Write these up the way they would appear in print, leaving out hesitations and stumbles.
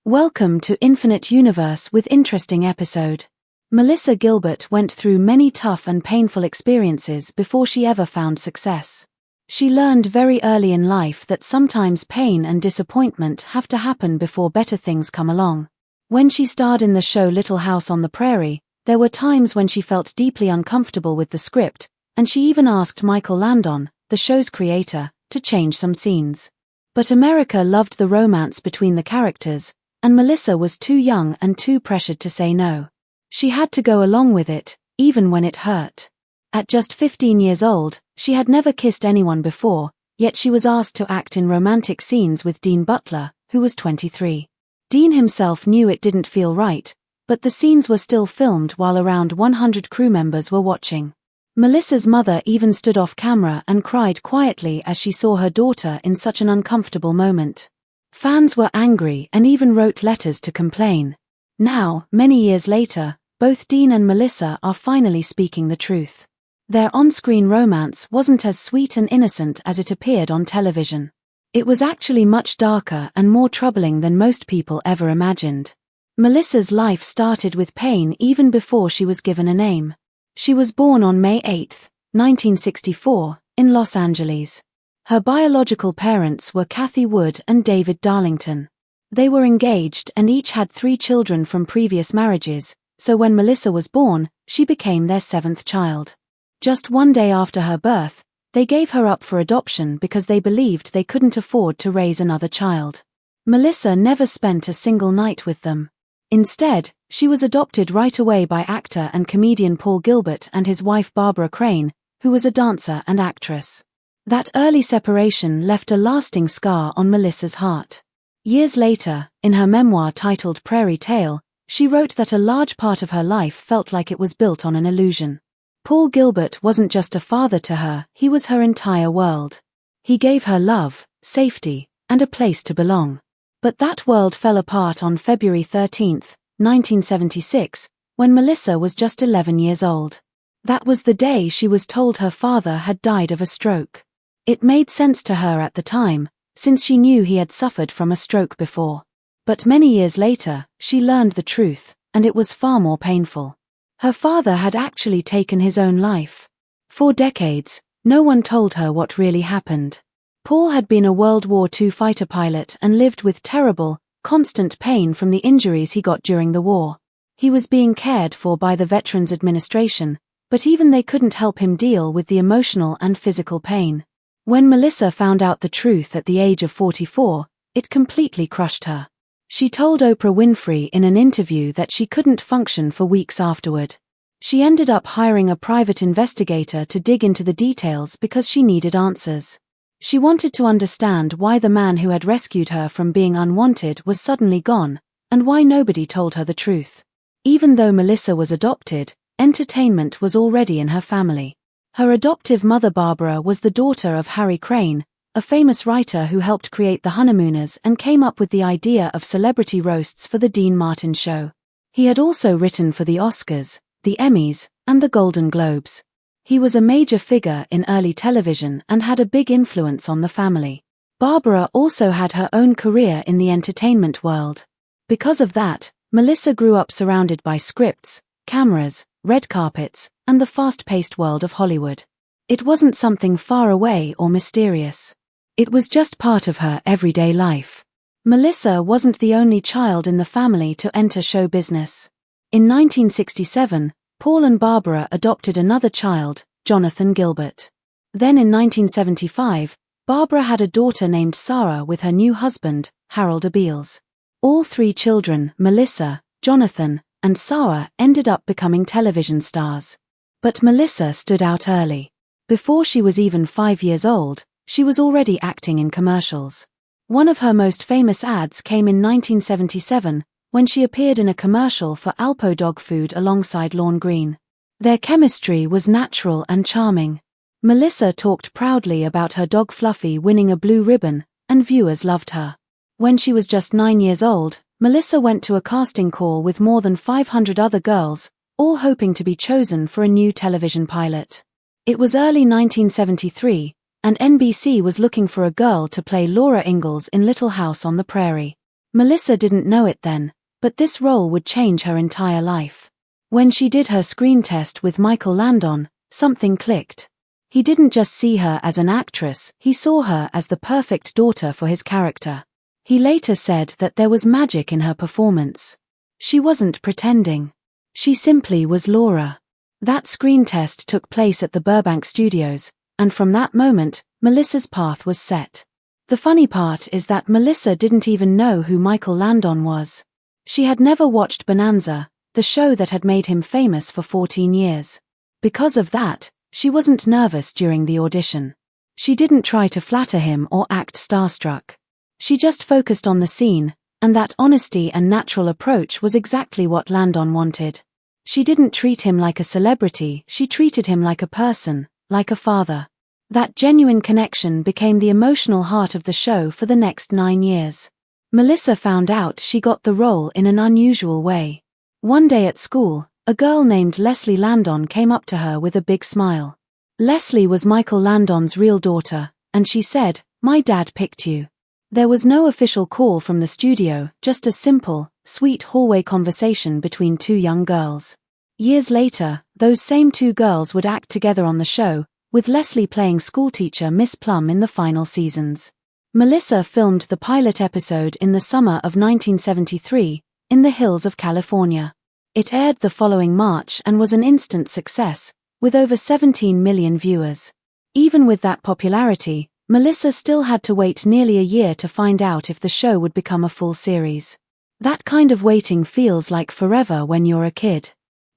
Welcome to Infinite Universe with interesting episode. Melissa Gilbert went through many tough and painful experiences before she ever found success. She learned very early in life that sometimes pain and disappointment have to happen before better things come along. When she starred in the show Little House on the Prairie, there were times when she felt deeply uncomfortable with the script, and she even asked Michael Landon, the show's creator, to change some scenes. But America loved the romance between the characters, and Melissa was too young and too pressured to say no. She had to go along with it, even when it hurt. At just 15 years old, she had never kissed anyone before, yet she was asked to act in romantic scenes with Dean Butler, who was 23. Dean himself knew it didn't feel right, but the scenes were still filmed while around 100 crew members were watching. Melissa's mother even stood off camera and cried quietly as she saw her daughter in such an uncomfortable moment. Fans were angry and even wrote letters to complain. Now, many years later, both Dean and Melissa are finally speaking the truth. Their on-screen romance wasn't as sweet and innocent as it appeared on television. It was actually much darker and more troubling than most people ever imagined. Melissa's life started with pain even before she was given a name. She was born on May 8, 1964, in Los Angeles. Her biological parents were Kathy Wood and David Darlington. They were engaged and each had 3 children from previous marriages, so when Melissa was born, she became their 7th child. Just one day after her birth, they gave her up for adoption because they believed they couldn't afford to raise another child. Melissa never spent a single night with them. Instead, she was adopted right away by actor and comedian Paul Gilbert and his wife Barbara Crane, who was a dancer and actress. That early separation left a lasting scar on Melissa's heart. Years later, in her memoir titled Prairie Tale, she wrote that a large part of her life felt like it was built on an illusion. Paul Gilbert wasn't just a father to her, he was her entire world. He gave her love, safety, and a place to belong. But that world fell apart on February 13, 1976, when Melissa was just 11 years old. That was the day she was told her father had died of a stroke. It made sense to her at the time, since she knew he had suffered from a stroke before. But many years later, she learned the truth, and it was far more painful. Her father had actually taken his own life. For decades, no one told her what really happened. Paul had been a World War II fighter pilot and lived with terrible, constant pain from the injuries he got during the war. He was being cared for by the Veterans Administration, but even they couldn't help him deal with the emotional and physical pain. When Melissa found out the truth at the age of 44, it completely crushed her. She told Oprah Winfrey in an interview that she couldn't function for weeks afterward. She ended up hiring a private investigator to dig into the details because she needed answers. She wanted to understand why the man who had rescued her from being unwanted was suddenly gone, and why nobody told her the truth. Even though Melissa was adopted, entertainment was already in her family. Her adoptive mother Barbara was the daughter of Harry Crane, a famous writer who helped create The Honeymooners and came up with the idea of celebrity roasts for the Dean Martin show. He had also written for the Oscars, the Emmys, and the Golden Globes. He was a major figure in early television and had a big influence on the family. Barbara also had her own career in the entertainment world. Because of that, Melissa grew up surrounded by scripts, cameras, red carpets, and the fast-paced world of Hollywood. It wasn't something far away or mysterious. It was just part of her everyday life. Melissa wasn't the only child in the family to enter show business. In 1967, Paul and Barbara adopted another child, Jonathan Gilbert. Then in 1975, Barbara had a daughter named Sarah with her new husband, Harold Abeles. All 3 children, Melissa, Jonathan, and Sarah, ended up becoming television stars. But Melissa stood out early. Before she was even 5 years old, she was already acting in commercials. One of her most famous ads came in 1977, when she appeared in a commercial for Alpo dog food alongside Lorne Greene. Their chemistry was natural and charming. Melissa talked proudly about her dog Fluffy winning a blue ribbon, and viewers loved her. When she was just 9 years old, Melissa went to a casting call with more than 500 other girls, all hoping to be chosen for a new television pilot. It was early 1973, and NBC was looking for a girl to play Laura Ingalls in Little House on the Prairie. Melissa didn't know it then, but this role would change her entire life. When she did her screen test with Michael Landon, something clicked. He didn't just see her as an actress, he saw her as the perfect daughter for his character. He later said that there was magic in her performance. She wasn't pretending. She simply was Laura. That screen test took place at the Burbank studios, and from that moment, Melissa's path was set. The funny part is that Melissa didn't even know who Michael Landon was. She had never watched Bonanza, the show that had made him famous for 14 years. Because of that, she wasn't nervous during the audition. She didn't try to flatter him or act starstruck. She just focused on the scene, and that honesty and natural approach was exactly what Landon wanted. She didn't treat him like a celebrity, she treated him like a person, like a father. That genuine connection became the emotional heart of the show for the next 9 years. Melissa found out she got the role in an unusual way. One day at school, a girl named Leslie Landon came up to her with a big smile. Leslie was Michael Landon's real daughter, and she said, "My dad picked you." There was no official call from the studio, just a simple, sweet hallway conversation between two young girls. Years later, those same two girls would act together on the show, with Leslie playing schoolteacher Miss Plum in the final seasons. Melissa filmed the pilot episode in the summer of 1973, in the hills of California. It aired the following March and was an instant success, with over 17 million viewers. Even with that popularity, Melissa still had to wait nearly a year to find out if the show would become a full series. That kind of waiting feels like forever when you're a kid.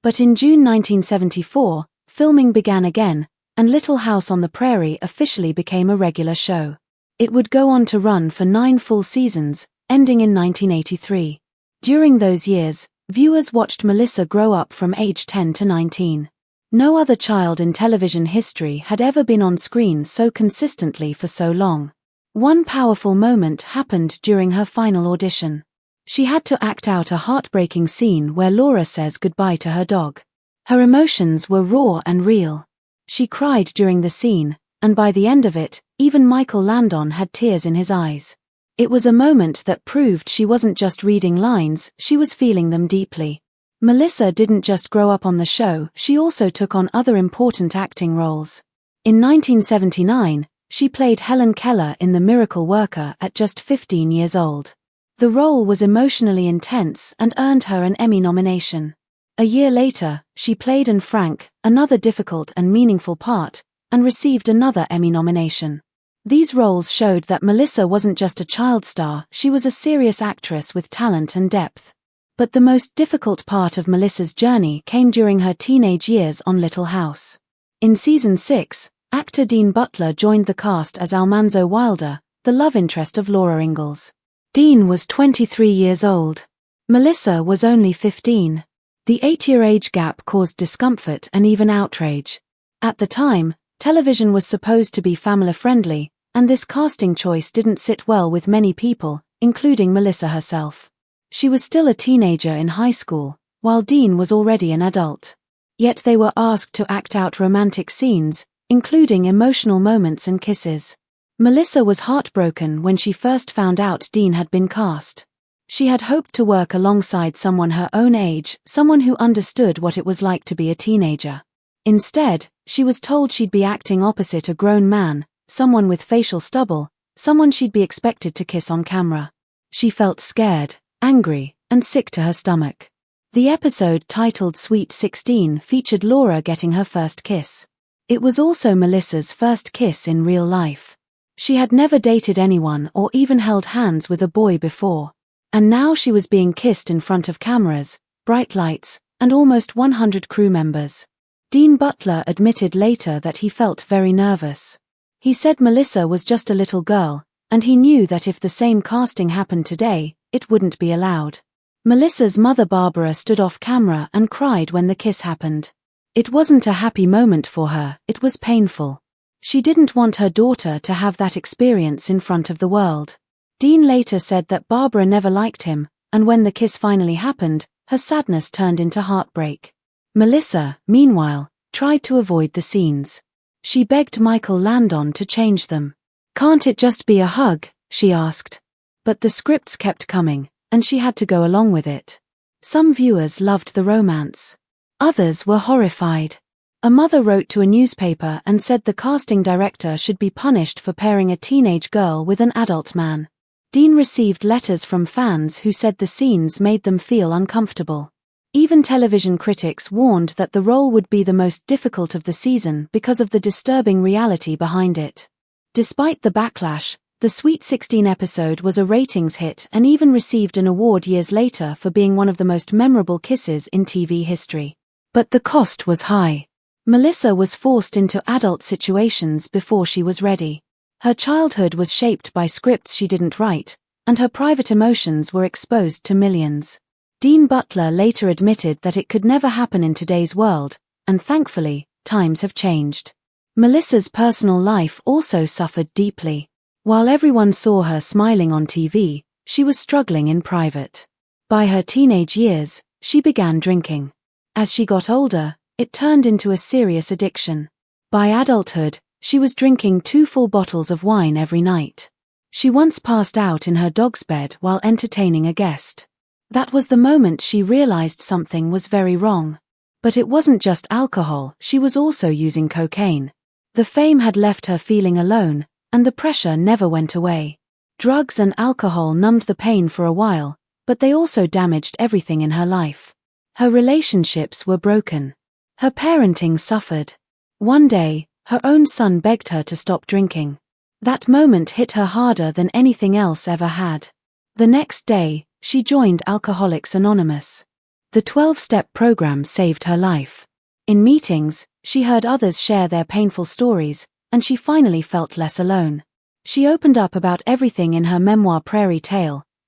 But in June 1974, filming began again, and Little House on the Prairie officially became a regular show. It would go on to run for 9 full seasons, ending in 1983. During those years, viewers watched Melissa grow up from age 10 to 19. No other child in television history had ever been on screen so consistently for so long. One powerful moment happened during her final audition. She had to act out a heartbreaking scene where Laura says goodbye to her dog. Her emotions were raw and real. She cried during the scene, and by the end of it, even Michael Landon had tears in his eyes. It was a moment that proved she wasn't just reading lines, she was feeling them deeply. Melissa didn't just grow up on the show, she also took on other important acting roles. In 1979, she played Helen Keller in The Miracle Worker at just 15 years old. The role was emotionally intense and earned her an Emmy nomination. A year later, she played Anne Frank, another difficult and meaningful part, and received another Emmy nomination. These roles showed that Melissa wasn't just a child star, she was a serious actress with talent and depth. But the most difficult part of Melissa's journey came during her teenage years on Little House. In season 6, actor Dean Butler joined the cast as Almanzo Wilder, the love interest of Laura Ingalls. Dean was 23 years old. Melissa was only 15. The 8-year age gap caused discomfort and even outrage. At the time, television was supposed to be family-friendly, and this casting choice didn't sit well with many people, including Melissa herself. She was still a teenager in high school, while Dean was already an adult. Yet they were asked to act out romantic scenes, including emotional moments and kisses. Melissa was heartbroken when she first found out Dean had been cast. She had hoped to work alongside someone her own age, someone who understood what it was like to be a teenager. Instead, she was told she'd be acting opposite a grown man, someone with facial stubble, someone she'd be expected to kiss on camera. She felt scared, angry, and sick to her stomach. The episode titled Sweet 16 featured Laura getting her first kiss. It was also Melissa's first kiss in real life. She had never dated anyone or even held hands with a boy before. And now she was being kissed in front of cameras, bright lights, and almost 100 crew members. Dean Butler admitted later that he felt very nervous. He said Melissa was just a little girl, and he knew that if the same casting happened today, it wouldn't be allowed. Melissa's mother Barbara stood off camera and cried when the kiss happened. It wasn't a happy moment for her, it was painful. She didn't want her daughter to have that experience in front of the world. Dean later said that Barbara never liked him, and when the kiss finally happened, her sadness turned into heartbreak. Melissa, meanwhile, tried to avoid the scenes. She begged Michael Landon to change them. "Can't it just be a hug?" she asked. But the scripts kept coming, and she had to go along with it. Some viewers loved the romance. Others were horrified. A mother wrote to a newspaper and said the casting director should be punished for pairing a teenage girl with an adult man. Dean received letters from fans who said the scenes made them feel uncomfortable. Even television critics warned that the role would be the most difficult of the season because of the disturbing reality behind it. Despite the backlash, the Sweet 16 episode was a ratings hit and even received an award years later for being one of the most memorable kisses in TV history. But the cost was high. Melissa was forced into adult situations before she was ready. Her childhood was shaped by scripts she didn't write, and her private emotions were exposed to millions. Dean Butler later admitted that it could never happen in today's world, and thankfully, times have changed. Melissa's personal life also suffered deeply. While everyone saw her smiling on TV, she was struggling in private. By her teenage years, she began drinking. As she got older, it turned into a serious addiction. By adulthood, she was drinking 2 full bottles of wine every night. She once passed out in her dog's bed while entertaining a guest. That was the moment she realized something was very wrong. But it wasn't just alcohol, she was also using cocaine. The fame had left her feeling alone, and the pressure never went away. Drugs and alcohol numbed the pain for a while, but they also damaged everything in her life. Her relationships were broken. Her parenting suffered. One day, her own son begged her to stop drinking. That moment hit her harder than anything else ever had. The next day, she joined Alcoholics Anonymous. The 12-step program saved her life. In meetings, she heard others share their painful stories, and she finally felt less alone. She opened up about everything in her memoir Prairie,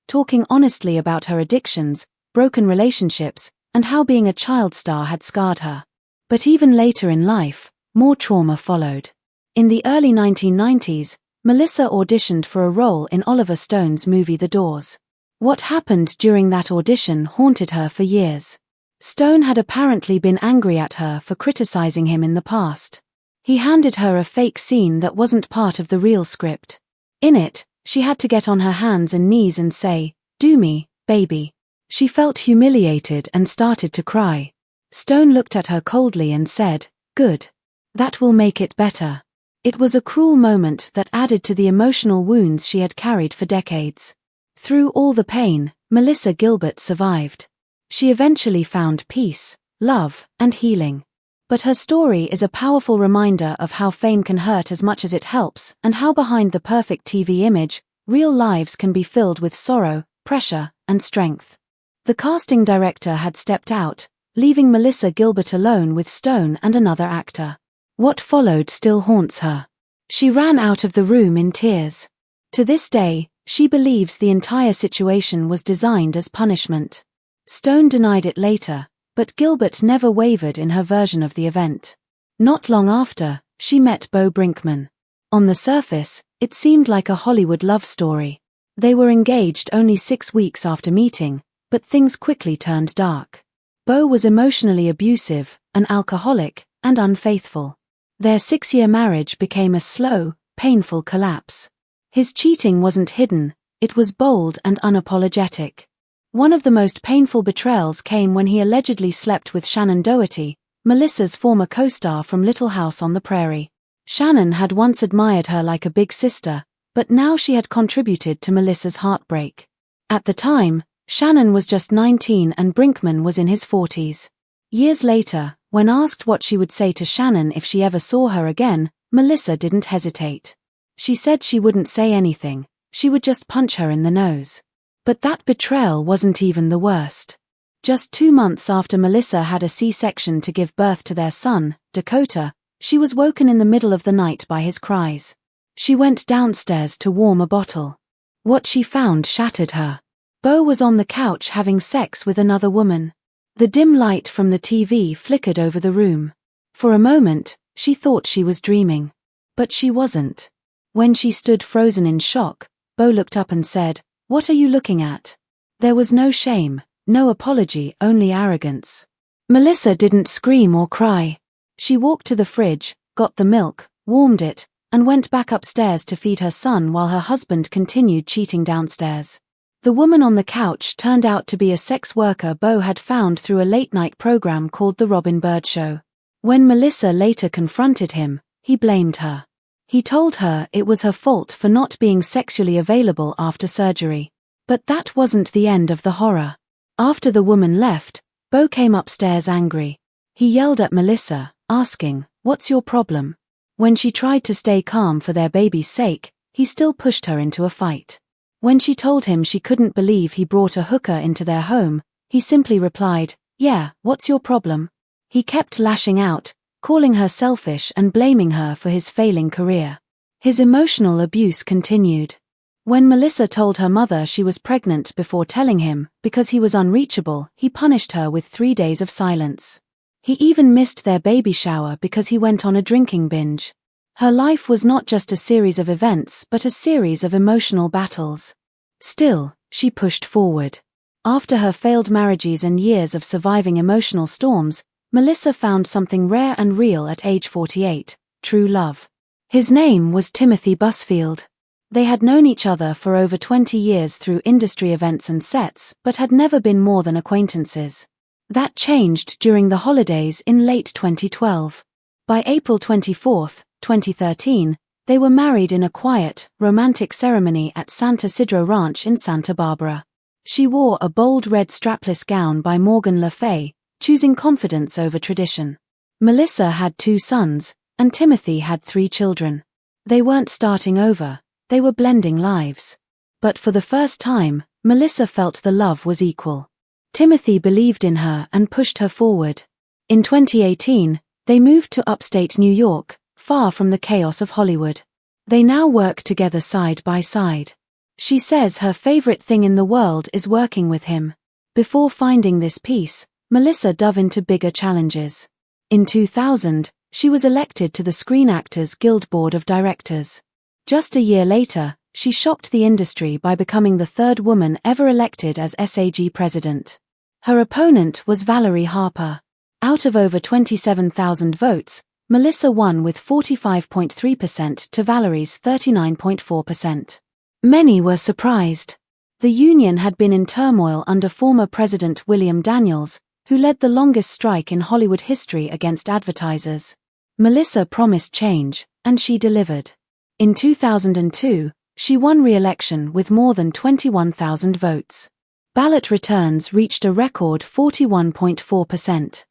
talking honestly about her addictions, broken relationships, and how being a child star had scarred her. But even later in life, more trauma followed. In the early 1990s, Melissa auditioned for a role in Oliver Stone's movie The Doors. What happened during that audition haunted her for years. Stone had apparently been angry at her for criticizing him in the past. He handed her a fake scene that wasn't part of the real script. In it, she had to get on her hands and knees and say, "Do me, baby." She felt humiliated and started to cry. Stone looked at her coldly and said, "Good. That will make it better." It was a cruel moment that added to the emotional wounds she had carried for decades. Through all the pain, Melissa Gilbert survived. She eventually found peace, love, and healing. But her story is a powerful reminder of how fame can hurt as much as it helps, and how behind the perfect TV image, real lives can be filled with sorrow, pressure, and strength. The casting director had stepped out, leaving Melissa Gilbert alone with Stone and another actor. What followed still haunts her. She ran out of the room in tears. To this day, she believes the entire situation was designed as punishment. Stone denied it later, but Gilbert never wavered in her version of the event. Not long after, she met Beau Brinkman. On the surface, it seemed like a Hollywood love story. They were engaged only 6 weeks after meeting, but things quickly turned dark. Beau was emotionally abusive, an alcoholic, and unfaithful. Their 6-year marriage became a slow, painful collapse. His cheating wasn't hidden, it was bold and unapologetic. One of the most painful betrayals came when he allegedly slept with Shannon Doherty, Melissa's former co-star from Little House on the Prairie. Shannon had once admired her like a big sister, but now she had contributed to Melissa's heartbreak. At the time, Shannon was just 19 and Brinkman was in his 40s. Years later, when asked what she would say to Shannon if she ever saw her again, Melissa didn't hesitate. She said she wouldn't say anything, she would just punch her in the nose. But that betrayal wasn't even the worst. Just 2 months after Melissa had a C-section to give birth to their son, Dakota, she was woken in the middle of the night by his cries. She went downstairs to warm a bottle. What she found shattered her. Beau was on the couch having sex with another woman. The dim light from the TV flickered over the room. For a moment, she thought she was dreaming. But she wasn't. When she stood frozen in shock, Beau looked up and said, "What are you looking at?" There was no shame, no apology, only arrogance. Melissa didn't scream or cry. She walked to the fridge, got the milk, warmed it, and went back upstairs to feed her son while her husband continued cheating downstairs. The woman on the couch turned out to be a sex worker Bo had found through a late-night program called The Robin Bird Show. When Melissa later confronted him, he blamed her. He told her it was her fault for not being sexually available after surgery. But that wasn't the end of the horror. After the woman left, Bo came upstairs angry. He yelled at Melissa, asking, "What's your problem?" When she tried to stay calm for their baby's sake, he still pushed her into a fight. When she told him she couldn't believe he brought a hooker into their home, he simply replied, "Yeah, what's your problem?" He kept lashing out, calling her selfish and blaming her for his failing career. His emotional abuse continued. When Melissa told her mother she was pregnant before telling him, because he was unreachable, he punished her with 3 days of silence. He even missed their baby shower because he went on a drinking binge. Her life was not just a series of events but a series of emotional battles. Still, she pushed forward. After her failed marriages and years of surviving emotional storms, Melissa found something rare and real at age 48, true love. His name was Timothy Busfield. They had known each other for over 20 years through industry events and sets, but had never been more than acquaintances. That changed during the holidays in late 2012. By April 24, 2013, they were married in a quiet, romantic ceremony at Santa Isidro Ranch in Santa Barbara. She wore a bold red strapless gown by Morgan Le Fay, choosing confidence over tradition. Melissa had 2 sons, and Timothy had 3 children. They weren't starting over, they were blending lives. But for the first time, Melissa felt the love was equal. Timothy believed in her and pushed her forward. In 2018, they moved to upstate New York, far from the chaos of Hollywood. They now work together side by side. She says her favorite thing in the world is working with him. Before finding this peace, Melissa dove into bigger challenges. In 2000, she was elected to the Screen Actors Guild Board of Directors. Just a year later, she shocked the industry by becoming the 3rd woman ever elected as SAG president. Her opponent was Valerie Harper. Out of over 27,000 votes, Melissa won with 45.3% to Valerie's 39.4%. Many were surprised. The union had been in turmoil under former President William Daniels, who led the longest strike in Hollywood history against advertisers. Melissa promised change, and she delivered. In 2002, she won re-election with more than 21,000 votes. Ballot returns reached a record 41.4%.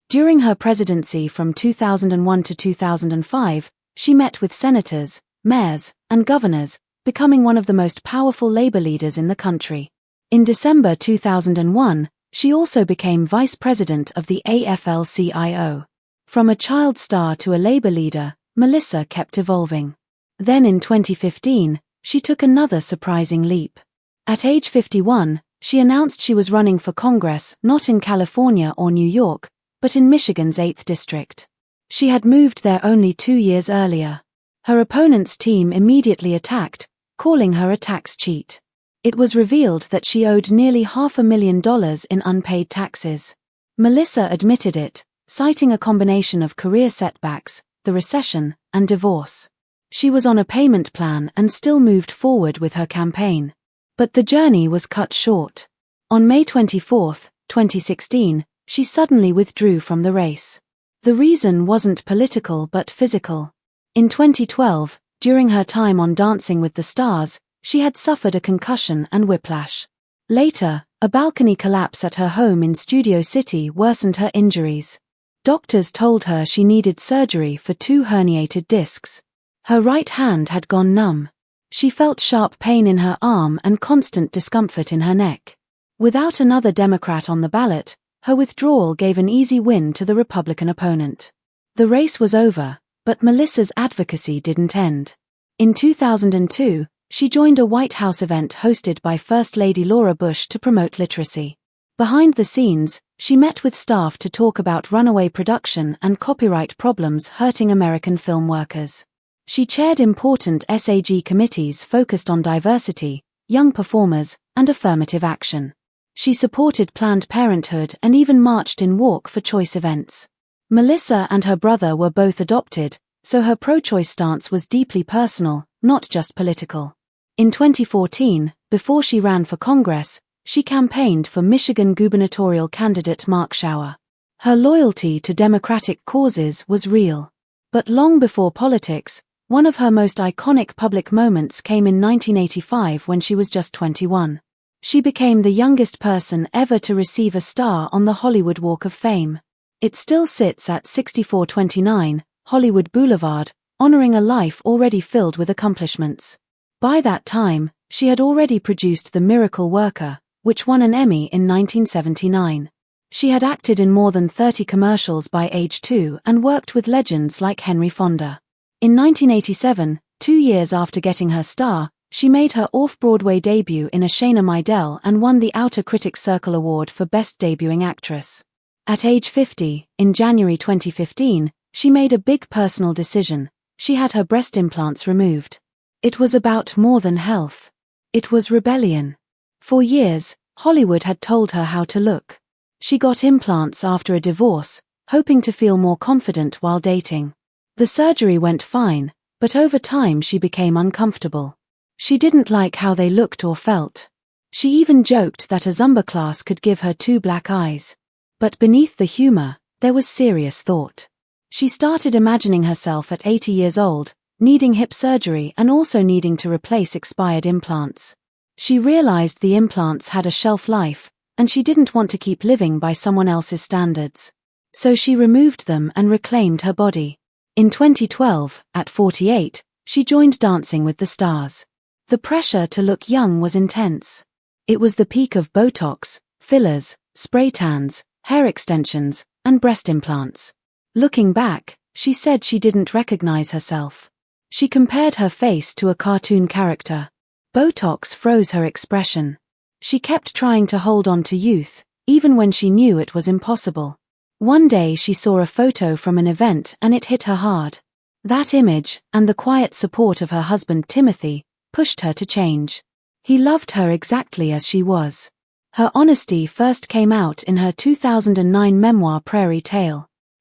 During her presidency from 2001 to 2005, she met with senators, mayors, and governors, becoming one of the most powerful labor leaders in the country. In December 2001, she also became vice president of the AFL-CIO. From a child star to a labor leader, Melissa kept evolving. Then in 2015, she took another surprising leap. At age 51, she announced she was running for Congress not in California or New York, but in Michigan's 8th district. She had moved there only 2 years earlier. Her opponent's team immediately attacked, calling her a tax cheat. It was revealed that she owed nearly $500,000 in unpaid taxes. Melissa admitted it, citing a combination of career setbacks, the recession, and divorce. She was on a payment plan and still moved forward with her campaign. But the journey was cut short. On May 24, 2016, she suddenly withdrew from the race. The reason wasn't political but physical. In 2012, during her time on Dancing with the Stars, she had suffered a concussion and whiplash. Later, a balcony collapse at her home in Studio City worsened her injuries. Doctors told her she needed surgery for 2 herniated discs. Her right hand had gone numb. She felt sharp pain in her arm and constant discomfort in her neck. Without another Democrat on the ballot, her withdrawal gave an easy win to the Republican opponent. The race was over, but Melissa's advocacy didn't end. In 2002, she joined a White House event hosted by First Lady Laura Bush to promote literacy. Behind the scenes, she met with staff to talk about runaway production and copyright problems hurting American film workers. She chaired important SAG committees focused on diversity, young performers, and affirmative action. She supported Planned Parenthood and even marched in Walk for Choice events. Melissa and her brother were both adopted, so her pro-choice stance was deeply personal, not just political. In 2014, before she ran for Congress, she campaigned for Michigan gubernatorial candidate Mark Schauer. Her loyalty to Democratic causes was real. But long before politics, one of her most iconic public moments came in 1985 when she was just 21. She became the youngest person ever to receive a star on the Hollywood Walk of Fame. It still sits at 6429 Hollywood Boulevard, honoring a life already filled with accomplishments. By that time, she had already produced The Miracle Worker, which won an Emmy in 1979. She had acted in more than 30 commercials by age 2 and worked with legends like Henry Fonda. In 1987, 2 years after getting her star, she made her off-Broadway debut in A Shayna Maidel and won the Outer Critics Circle Award for Best Debuting Actress. At age 50, in January 2015, she made a big personal decision. She had her breast implants removed. It was about more than health. It was rebellion. For years, Hollywood had told her how to look. She got implants after a divorce, hoping to feel more confident while dating. The surgery went fine, but over time she became uncomfortable. She didn't like how they looked or felt. She even joked that a Zumba class could give her 2 black eyes. But beneath the humor, there was serious thought. She started imagining herself at 80 years old, needing hip surgery and also needing to replace expired implants. She realized the implants had a shelf life, and she didn't want to keep living by someone else's standards. So she removed them and reclaimed her body. In 2012, at 48, she joined Dancing with the Stars. The pressure to look young was intense. It was the peak of Botox, fillers, spray tans, hair extensions, and breast implants. Looking back, she said she didn't recognize herself. She compared her face to a cartoon character. Botox froze her expression. She kept trying to hold on to youth, even when she knew it was impossible. One day she saw a photo from an event and it hit her hard. That image, and the quiet support of her husband Timothy, pushed her to change. He loved her exactly as she was. Her honesty first came out in her 2009 memoir Prairie.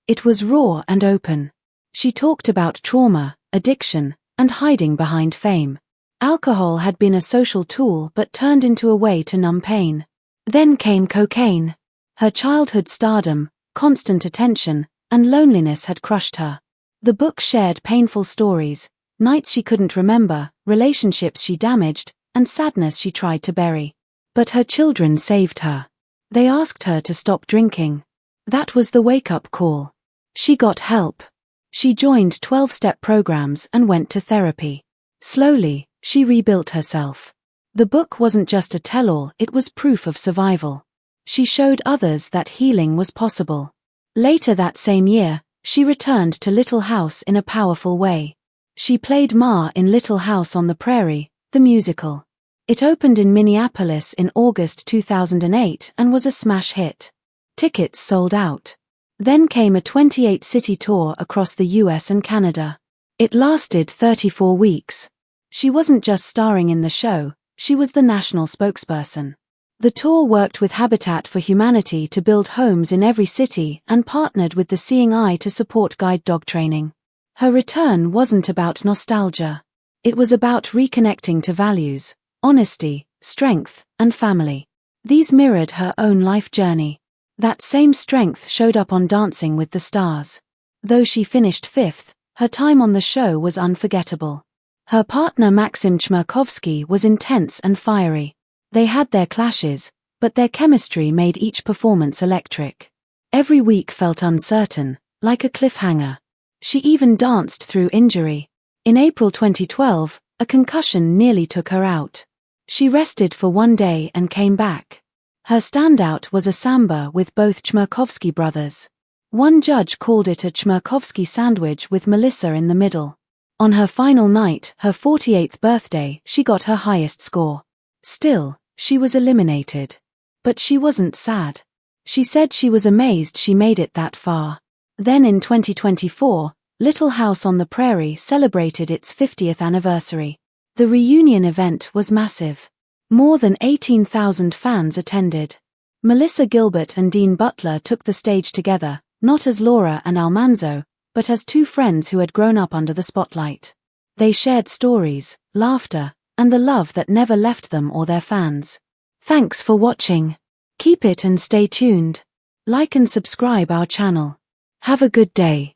It was raw and open. She talked about trauma, addiction, and hiding behind fame. Alcohol had been a social tool but turned into a way to numb pain. Then came cocaine. Her childhood stardom, constant attention, and loneliness had crushed her. The book shared painful stories, nights she couldn't remember, relationships she damaged, and sadness she tried to bury. But her children saved her. They asked her to stop drinking. That was the wake-up call. She got help. She joined 12-step programs and went to therapy. Slowly, she rebuilt herself. The book wasn't just a tell-all, it was proof of survival. She showed others that healing was possible. Later that same year, she returned to Little House in a powerful way. She played Ma in Little House on the Prairie, the musical. It opened in Minneapolis in August 2008 and was a smash hit. Tickets sold out. Then came a 28-city tour across the US and Canada. It lasted 34 weeks. She wasn't just starring in the show, she was the national spokesperson. The tour worked with Habitat for Humanity to build homes in every city and partnered with the Seeing Eye to support guide dog training. Her return wasn't about nostalgia. It was about reconnecting to values, honesty, strength, and family. These mirrored her own life journey. That same strength showed up on Dancing with the Stars. Though she finished 5th, her time on the show was unforgettable. Her partner Maxim Chmerkovskiy was intense and fiery. They had their clashes, but their chemistry made each performance electric. Every week felt uncertain, like a cliffhanger. She even danced through injury. In April 2012, a concussion nearly took her out. She rested for 1 day and came back. Her standout was a samba with both Chmerkovskiy brothers. One judge called it a Chmerkovskiy sandwich with Melissa in the middle. On her final night, her 48th birthday, she got her highest score. Still, she was eliminated. But she wasn't sad. She said she was amazed she made it that far. Then in 2024, Little House on the Prairie celebrated its 50th anniversary. The reunion event was massive. More than 18,000 fans attended. Melissa Gilbert and Dean Butler took the stage together, not as Laura and Almanzo, but as two friends who had grown up under the spotlight. They shared stories, laughter, and the love that never left them or their fans. Thanks for watching. Keep it and stay tuned. Like and subscribe our channel. Have a good day.